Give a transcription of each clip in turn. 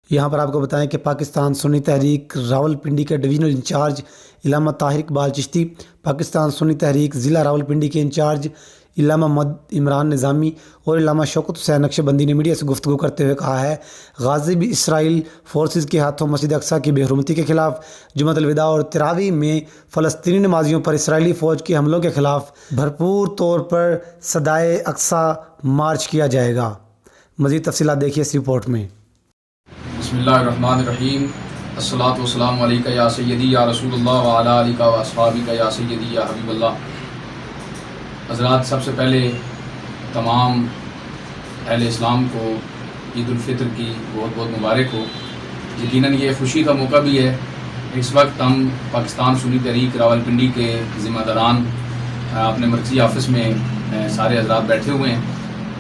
یہاں پر آپ کو بتائیں کہ پاکستان سنی تحریک راولپنڈی کے ڈویژنل انچارج علامہ طاہر اقبال چشتی، پاکستان سنی تحریک ضلع راولپنڈی کے انچارج علامہ محمد عمران نظامی اور علامہ شوکت حسین نقشبندی نے میڈیا سے گفتگو کرتے ہوئے کہا ہے غازی بھی اسرائیل فورسز کے ہاتھوں مسجد اقصیٰ کی بے حرمتی کے خلاف جمعۃ الوداع اور تراویح میں فلسطینی نمازیوں پر اسرائیلی فوج کے حملوں کے خلاف بھرپور طور پر صدائے اقصیٰ مارچ کیا جائے گا۔ مزید تفصیلات دیکھیے اس رپورٹ میں۔ بسم اللہ الرحمن الرحیم، الصلاۃ والسلام علیکہ یا سیدی یا رسول اللہ وعلی آلہ و اصحابہ یا سیدی یا حبیب اللہ۔ حضرات، سب سے پہلے تمام اہل اسلام کو عید الفطر کی بہت بہت مبارک ہو۔ یقیناً یہ خوشی کا موقع بھی ہے۔ اس وقت ہم پاکستان سنی تحریک راولپنڈی کے ذمہ داران اپنے مرکزی آفس میں سارے حضرات بیٹھے ہوئے ہیں،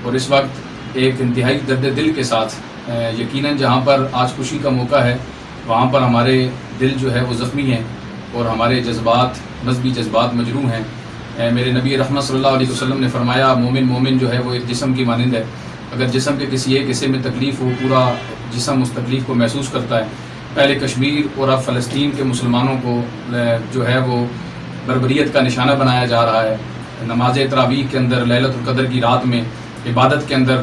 اور اس وقت ایک انتہائی درد دل کے ساتھ یقیناً جہاں پر آج خوشی کا موقع ہے وہاں پر ہمارے دل جو ہے وہ زخمی ہیں اور ہمارے جذبات، مذہبی جذبات مجروح ہیں۔ میرے نبی رحمت صلی اللہ علیہ وسلم نے فرمایا مومن جو ہے وہ ایک جسم کی مانند ہے، اگر جسم کے کسی ایک حصے میں تکلیف ہو پورا جسم اس تکلیف کو محسوس کرتا ہے۔ پہلے کشمیر اور اب فلسطین کے مسلمانوں کو جو ہے وہ بربریت کا نشانہ بنایا جا رہا ہے۔ نماز تراویح کے اندر لیلۃ القدر کی رات میں عبادت کے اندر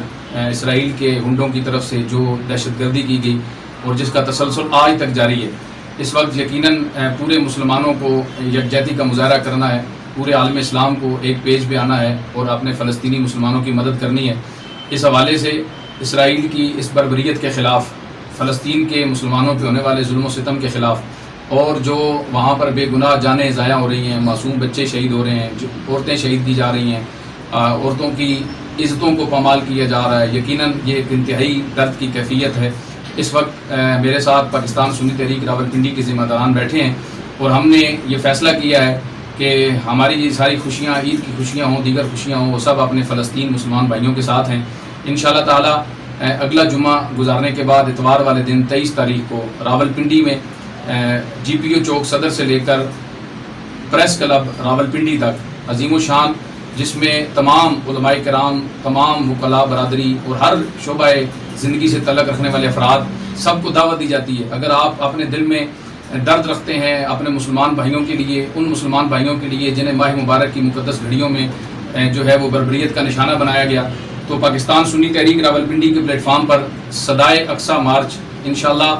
اسرائیل کے ہنڈوں کی طرف سے جو دہشت گردی کی گئی اور جس کا تسلسل آج تک جاری ہے، اس وقت یقیناً پورے مسلمانوں کو یکجہتی کا مظاہرہ کرنا ہے، پورے عالم اسلام کو ایک پیج پہ آنا ہے اور اپنے فلسطینی مسلمانوں کی مدد کرنی ہے۔ اس حوالے سے اسرائیل کی اس بربریت کے خلاف، فلسطین کے مسلمانوں پہ ہونے والے ظلم و ستم کے خلاف، اور جو وہاں پر بے گناہ جانیں ضائع ہو رہی ہیں، معصوم بچے شہید ہو رہے ہیں، جو عورتیں شہید کی جا رہی ہیں، عورتوں کی عزتوں کو پامال کیا جا رہا ہے، یقیناً یہ ایک انتہائی درد کی کیفیت ہے۔ اس وقت میرے ساتھ پاکستان سنی تحریک راولپنڈی کے ذمہ داران بیٹھے ہیں اور ہم نے یہ فیصلہ کیا ہے کہ ہماری یہ ساری خوشیاں، عید کی خوشیاں ہوں، دیگر خوشیاں ہوں، وہ سب اپنے فلسطین مسلمان بھائیوں کے ساتھ ہیں۔ انشاءاللہ تعالی اگلا جمعہ گزارنے کے بعد اتوار والے دن 23 تاریخ کو راولپنڈی میں GPO چوک صدر سے لے کر پریس کلب راولپنڈی تک عظیم الشان، جس میں تمام علماء کرام، تمام وکلاء برادری اور ہر شعبہ زندگی سے تعلق رکھنے والے افراد، سب کو دعوت دی جاتی ہے۔ اگر آپ اپنے دل میں درد رکھتے ہیں اپنے مسلمان بھائیوں کے لیے، ان مسلمان بھائیوں کے لیے جنہیں ماہ مبارک کی مقدس گھڑیوں میں جو ہے وہ بربریت کا نشانہ بنایا گیا، تو پاکستان سنی تحریک راولپنڈی کے پلیٹ فارم پر صدائے اقصیٰ مارچ انشاءاللہ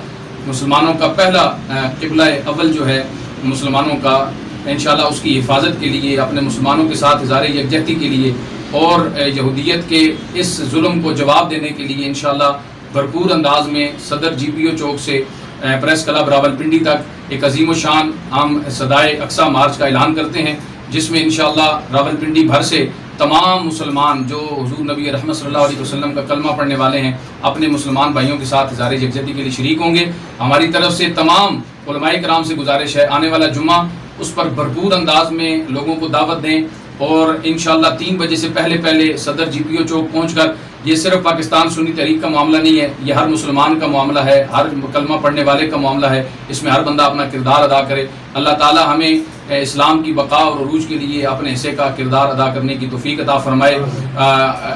مسلمانوں کا پہلا قبلہ اول جو ہے مسلمانوں کا، انشاءاللہ اس کی حفاظت کے لیے، اپنے مسلمانوں کے ساتھ اظہار یکجہتی کے لیے اور یہودیت کے اس ظلم کو جواب دینے کے لیے انشاءاللہ بھرپور انداز میں صدر GPO چوک سے پریس کلب راولپنڈی تک ایک عظیم الشان ہم صدائے اقصیٰ مارچ کا اعلان کرتے ہیں، جس میں انشاءاللہ راولپنڈی بھر سے تمام مسلمان جو حضور نبی رحمت صلی اللہ علیہ وسلم کا کلمہ پڑھنے والے ہیں اپنے مسلمان بھائیوں کے ساتھ اظہار یکجہتی کے لیے شریک ہوں گے۔ ہماری طرف سے تمام علماء کرام سے گزارش ہے آنے والا جمعہ اس پر بھرپور انداز میں لوگوں کو دعوت دیں، اور انشاءاللہ 3 بجے سے پہلے صدر GPO چوک پہنچ کر، یہ صرف پاکستان سنی تحریک کا معاملہ نہیں ہے، یہ ہر مسلمان کا معاملہ ہے، ہر کلمہ پڑھنے والے کا معاملہ ہے، اس میں ہر بندہ اپنا کردار ادا کرے۔ اللہ تعالی ہمیں اسلام کی بقا اور عروج کے لیے اپنے حصے کا کردار ادا کرنے کی توفیق عطا فرمائے۔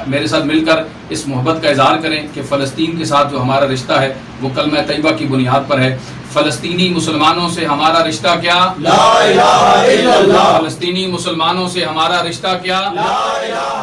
میرے ساتھ مل کر اس محبت کا اظہار کریں کہ فلسطین کے ساتھ جو ہمارا رشتہ ہے وہ کلمہ طیبہ کی بنیاد پر ہے۔ فلسطینی مسلمانوں سے ہمارا رشتہ کیا؟ لا الہ الا اللہ۔ فلسطینی مسلمانوں سے ہمارا رشتہ کیا؟ لا الہ